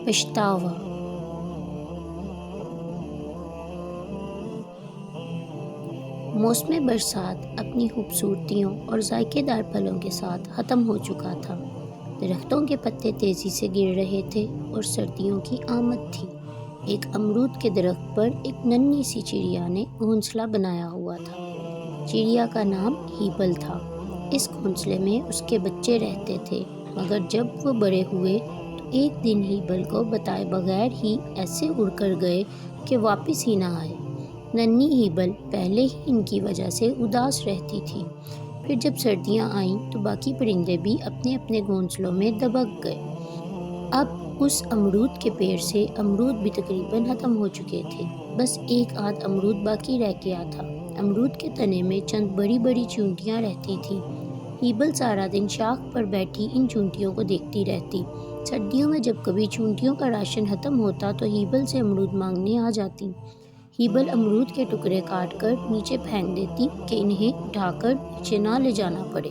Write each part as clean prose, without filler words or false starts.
پچھتاوا۔ موسم برسات اپنی خوبصورتیوں اور ذائقے دار پھلوں کے ساتھ ختم ہو چکا تھا۔ درختوں کے پتے تیزی سے گر رہے تھے اور سردیوں کی آمد تھی۔ ایک امرود کے درخت پر ایک ننھی سی چڑیا نے گھونسلہ بنایا ہوا تھا۔ چڑیا کا نام ہیبل تھا۔ اس گھونسلے میں اس کے بچے رہتے تھے، مگر جب وہ بڑے ہوئے تو ایک دن ہیبل کو بتائے بغیر ہی ایسے اڑ کر گئے کہ واپس ہی نہ آئے۔ ننھی ہیبل پہلے ہی ان کی وجہ سے اداس رہتی تھی۔ پھر جب سردیاں آئیں تو باقی پرندے بھی اپنے اپنے گھونسلوں میں دبک گئے۔ اب اس امرود کے پیڑ سے امرود بھی تقریباً ختم ہو چکے تھے، بس ایک آدھ امرود باقی رہ گیا تھا۔ امرود کے تنے میں چند بڑی بڑی چونٹیاں رہتی تھیں۔ ہیبل سارا دن شاخ پر بیٹھی ان چونٹیوں کو دیکھتی رہتی۔ سردیوں میں جب کبھی چونٹیوں کا راشن ختم ہوتا تو ہیبل سے امرود مانگنے آ جاتی۔ ہیبل امرود کے ٹکڑے کاٹ کر نیچے پھینک دیتی کہ انہیں اٹھا کر نیچے نہ لے جانا پڑے،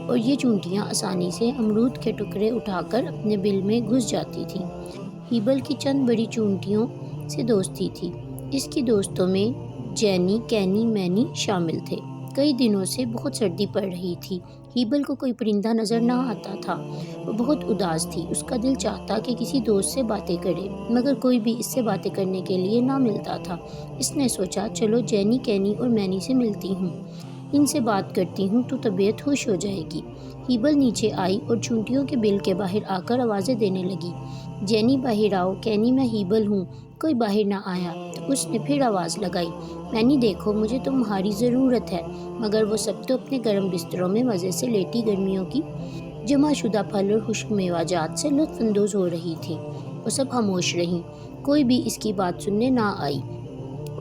اور یہ چونٹیاں آسانی سے امرود کے ٹکڑے اٹھا کر اپنے بل میں گھس جاتی تھیں۔ ہیبل کی چند بڑی چونٹیوں سے دوستی تھی۔ اس کی دوستوں میں جینی، کینی، مینی شامل تھے۔ کئی دنوں سے بہت سردی پڑ رہی تھی۔ ہیبل کو کوئی پرندہ نظر نہ آتا تھا۔ وہ بہت اداس تھی۔ اس کا دل چاہتا کہ کسی دوست سے باتیں کرے، مگر کوئی بھی اس سے باتیں کرنے کے لیے نہ ملتا تھا۔ اس نے سوچا، چلو جینی، کینی اور مینی سے ملتی ہوں، ان سے بات کرتی ہوں تو طبیعت خوش ہو جائے گی۔ ہیبل نیچے آئی اور چونٹیوں کے بل کے باہر آ کر آوازیں دینے لگی، جینی باہر آؤ، کینی میں ہیبل ہوں۔ کوئی باہر نہ آیا تو اس نے پھر آواز لگائی، مینی دیکھو، مجھے تمہاری ضرورت ہے۔ مگر وہ سب تو اپنے گرم بستروں میں مزے سے لیٹی گرمیوں کی جمع شدہ پھل اور خشک میوہ جات سے لطف اندوز ہو رہی تھیں۔ وہ سب خاموش رہیں، کوئی بھی اس کی بات سننے نہ آئی۔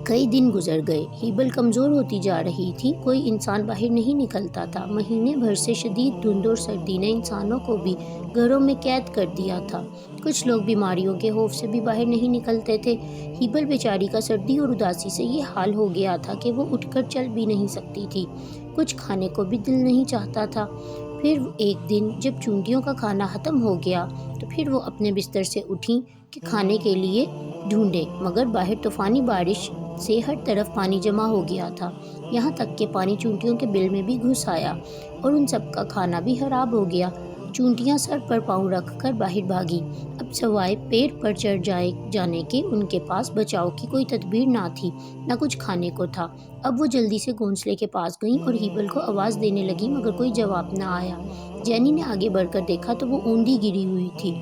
کئی دن گزر گئے، ہیبل کمزور ہوتی جا رہی تھی، کوئی انسان باہر نہیں نکلتا تھا۔ مہینے بھر سے شدید دھند اور سردی نے انسانوں کو بھی گھروں میں قید کر دیا تھا۔ کچھ لوگ بیماریوں کے خوف سے بھی باہر نہیں نکلتے تھے۔ ہیبل بیچاری کا سردی اور اداسی سے یہ حال ہو گیا تھا کہ وہ اٹھ کر چل بھی نہیں سکتی تھی، کچھ کھانے کو بھی دل نہیں چاہتا تھا۔ پھر ایک دن جب چونٹیوں کا کھانا ختم ہو گیا تو پھر وہ اپنے بستر سے اٹھیں کہ کھانے کے لیے ڈھونڈیں، مگر باہر طوفانی بارش سے ہر طرف پانی جمع ہو گیا تھا، یہاں تک کہ پانی چونٹیوں کے بل میں بھی گھس آیا اور ان سب کا کھانا بھی خراب ہو گیا۔ چونٹیاں سر پر پاؤں رکھ کر باہر بھاگی۔ اب سوائے پیڑ پر چڑھ جانے کے ان کے پاس بچاؤ کی کوئی تدبیر نہ تھی، نہ کچھ کھانے کو تھا۔ اب وہ جلدی سے گھونسلے کے پاس گئیں اور ہیبل کو آواز دینے لگیں، مگر کوئی جواب نہ آیا۔ جینی نے آگے بڑھ کر دیکھا تو وہ اونڈی گری ہوئی تھی۔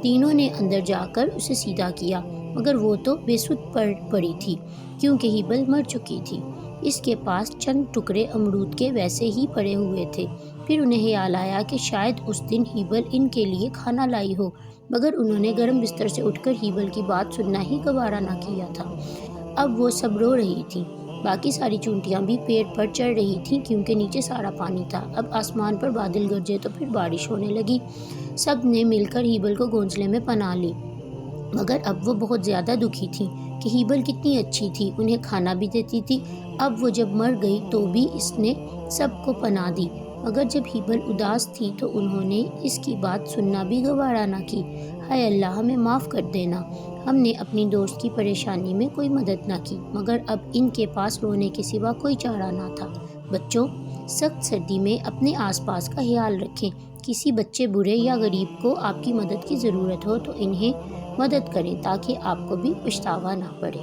تینوں نے اندر جا کر اسے سیدھا کیا، مگر وہ تو بے سود پڑی تھی کیونکہ ہیبل مر چکی تھی۔ اس کے پاس چند ٹکڑے امرود کے ویسے ہی پڑے ہوئے تھے۔ پھر انہیں خیال آیا کہ شاید اس دن ہیبل ان کے لیے کھانا لائی ہو، مگر انہوں نے گرم بستر سے اٹھ کر ہیبل کی بات سننا ہی گوارا نہ کیا تھا۔ اب وہ سب رو رہی تھیں۔ باقی ساری چونٹیاں بھی پیڑ پر چڑھ رہی تھیں کیونکہ نیچے سارا پانی تھا۔ اب آسمان پر بادل گرجے تو پھر بارش ہونے لگی۔ سب نے مل کر ہیبل کو گھونسلے میں پناہ لی، مگر اب وہ بہت زیادہ دکھی تھیں کہ ہیبل کتنی اچھی تھی، انہیں کھانا بھی دیتی تھی۔ اب وہ جب مر گئی تو بھی اس نے سب کو پناہ دی، مگر جب ہیبل اداس تھی تو انہوں نے اس کی بات سننا بھی گوارا نہ کی۔ ہائے اللہ، ہمیں معاف کر دینا، ہم نے اپنی دوست کی پریشانی میں کوئی مدد نہ کی، مگر اب ان کے پاس رونے کے سوا کوئی چارہ نہ تھا۔ بچوں، سخت سردی میں اپنے آس پاس کا خیال رکھیں۔ کسی بچے، بوڑھے یا غریب کو آپ کی مدد کی ضرورت ہو تو انہیں مدد کریں تاکہ آپ کو بھی پچھتاوا نہ پڑے۔